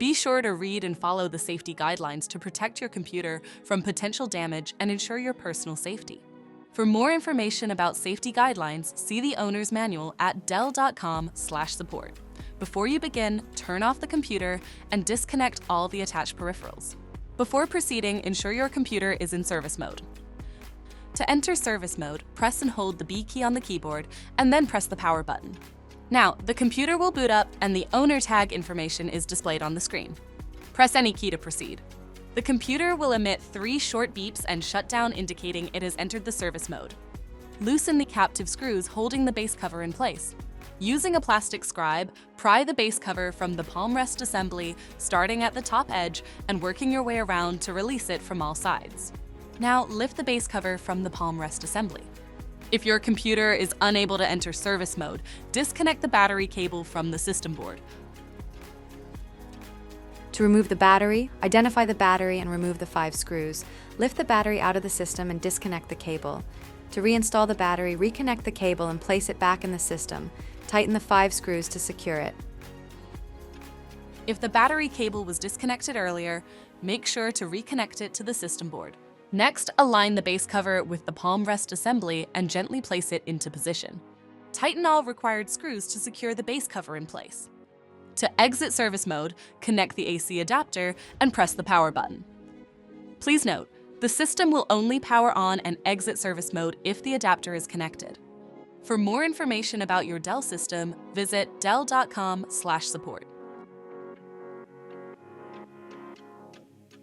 Be sure to read and follow the safety guidelines to protect your computer from potential damage and ensure your personal safety. For more information about safety guidelines, see the owner's manual at dell.com/support. Before you begin, turn off the computer and disconnect all the attached peripherals. Before proceeding, ensure your computer is in service mode. To enter service mode, press and hold the B key on the keyboard and then press the power button. Now, the computer will boot up and the owner tag information is displayed on the screen. Press any key to proceed. The computer will emit 3 short beeps and shut down, indicating it has entered the service mode. Loosen the captive screws holding the base cover in place. Using a plastic scribe, pry the base cover from the palm rest assembly, starting at the top edge and working your way around to release it from all sides. Now, lift the base cover from the palm rest assembly. If your computer is unable to enter service mode, disconnect the battery cable from the system board. To remove the battery, identify the battery and remove the 5 screws. Lift the battery out of the system and disconnect the cable. To reinstall the battery, reconnect the cable and place it back in the system. Tighten the 5 screws to secure it. If the battery cable was disconnected earlier, make sure to reconnect it to the system board. Next, align the base cover with the palm rest assembly and gently place it into position. Tighten all required screws to secure the base cover in place. To exit service mode, connect the AC adapter and press the power button. Please note, the system will only power on and exit service mode if the adapter is connected. For more information about your Dell system, visit dell.com/support.